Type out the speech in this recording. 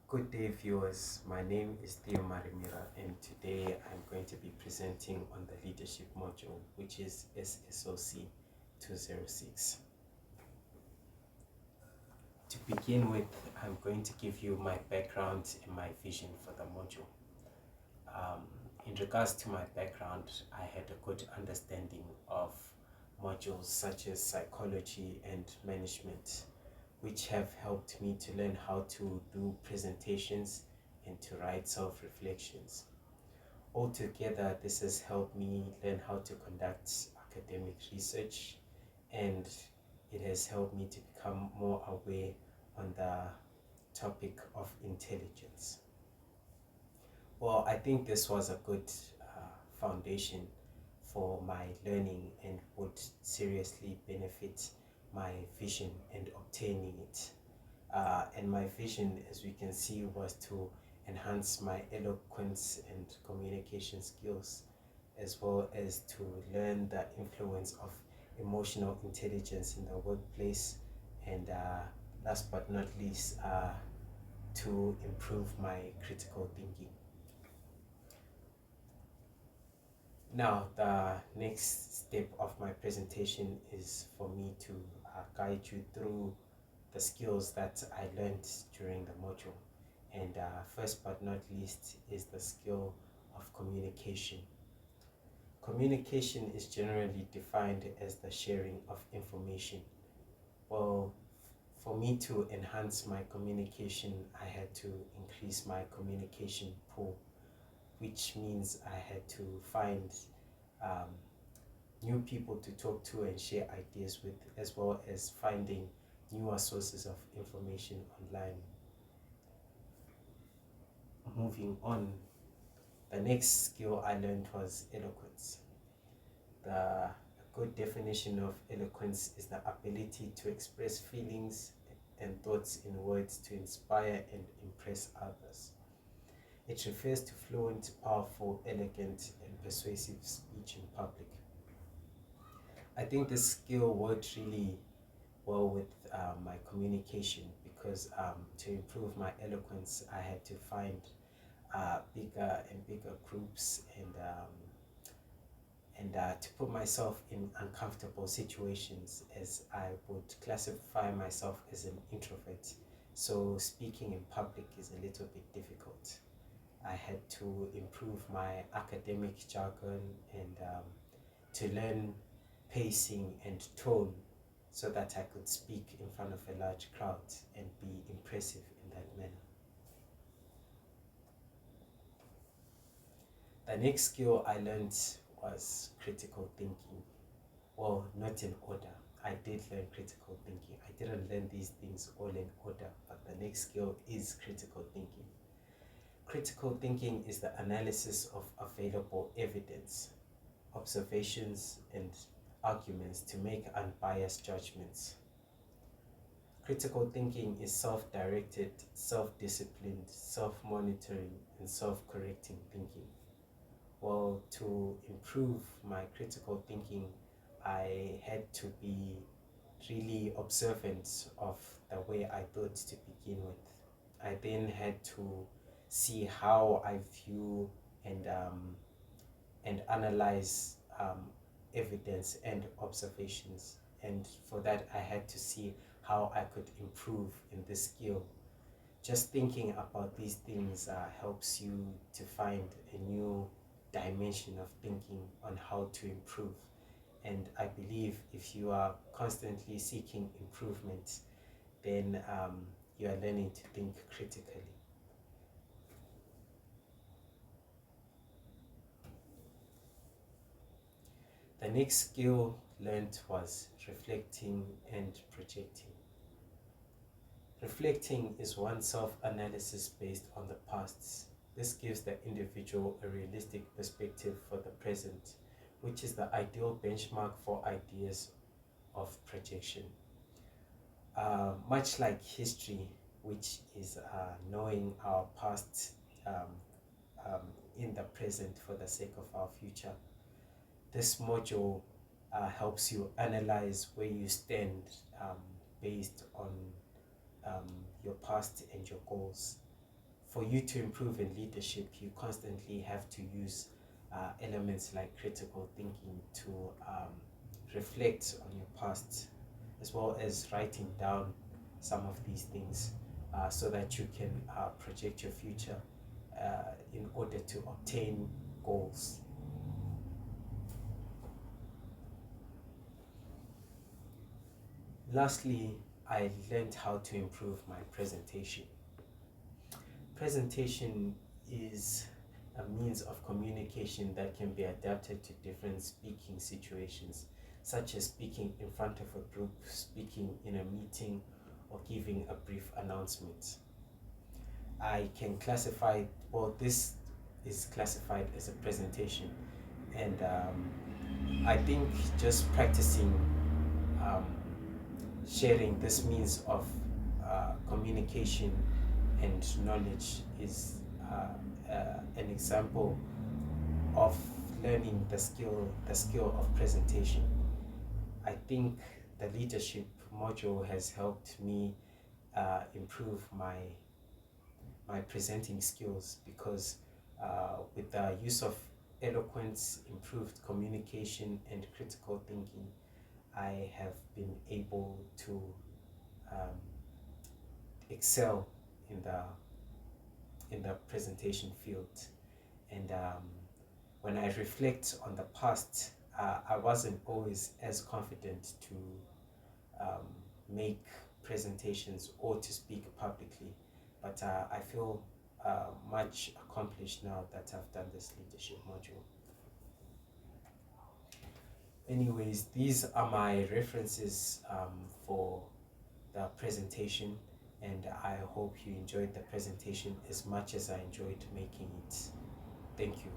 Good day, viewers. My name is Theo Marimira, and today I'm going to be presenting on the leadership module, which is SSOC 206. To begin with, I'm going to give you my background and my vision for the module. In regards to my background, I had a good understanding of modules such as psychology and management, which have helped me to learn how to do presentations and to write self-reflections. Altogether, this has helped me learn how to conduct academic research, and it has helped me to become more aware on the topic of intelligence. Well, I think this was a good foundation for my learning and would seriously benefit my vision and obtaining it. And my vision, as we can see, was to enhance my eloquence and communication skills, as well as to learn the influence of emotional intelligence in the workplace, and last but not least, to improve my critical thinking. Now, the next step of my presentation is for me to guide you through the skills that I learned during the module. And first but not least is the skill of communication. Communication is generally defined as the sharing of information. Well, for me to enhance my communication, I had to increase my communication pool, which means I had to find new people to talk to and share ideas with, as well as finding newer sources of information online. Moving on, the next skill I learned was eloquence. The good definition of eloquence is the ability to express feelings and thoughts in words to inspire and impress others. It refers to fluent, powerful, elegant, and persuasive speech in public. I think this skill worked really well with my communication, because to improve my eloquence, I had to find bigger and bigger groups, and to put myself in uncomfortable situations, as I would classify myself as an introvert. So speaking in public is a little bit difficult. I had to improve my academic jargon and to learn pacing and tone so that I could speak in front of a large crowd and be impressive in that manner. The next skill I learned was critical thinking. Well, not in order. I did learn critical thinking. I didn't learn these things all in order, but the next skill is critical thinking. Critical thinking is the analysis of available evidence, observations, and arguments to make unbiased judgments. Critical thinking is self-directed, self-disciplined, self-monitoring, and self-correcting thinking. Well, to improve my critical thinking, I had to be really observant of the way I thought to begin with. I then had to see how I view and analyze evidence and observations, and for that I had to see how I could improve in this skill. Just thinking about these things helps you to find a new dimension of thinking on how to improve. And I believe if you are constantly seeking improvement, then you are learning to think critically. The next skill learned was reflecting and projecting. Reflecting is one self-analysis based on the past. This gives the individual a realistic perspective for the present, which is the ideal benchmark for ideas of projection. Much like history, which is knowing our past in the present for the sake of our future, this module helps you analyze where you stand based on your past and your goals. for you to improve in leadership, you constantly have to use elements like critical thinking to reflect on your past, as well as writing down some of these things so that you can project your future in order to obtain goals. Lastly, I learned how to improve my presentation. Presentation is a means of communication that can be adapted to different speaking situations, such as speaking in front of a group, speaking in a meeting, or giving a brief announcement. I can classify, well, this is classified as a presentation, and I think just practicing um, sharing this means of communication and knowledge is an example of learning the skill of presentation. I think the leadership module has helped me improve my presenting skills, because with the use of eloquence, improved communication, and critical thinking, I have been able to excel in the presentation field. And when I reflect on the past, I wasn't always as confident to make presentations or to speak publicly, but I feel much accomplished now that I've done this leadership module. Anyways, these are my references for the presentation, and I hope you enjoyed the presentation as much as I enjoyed making it. Thank you.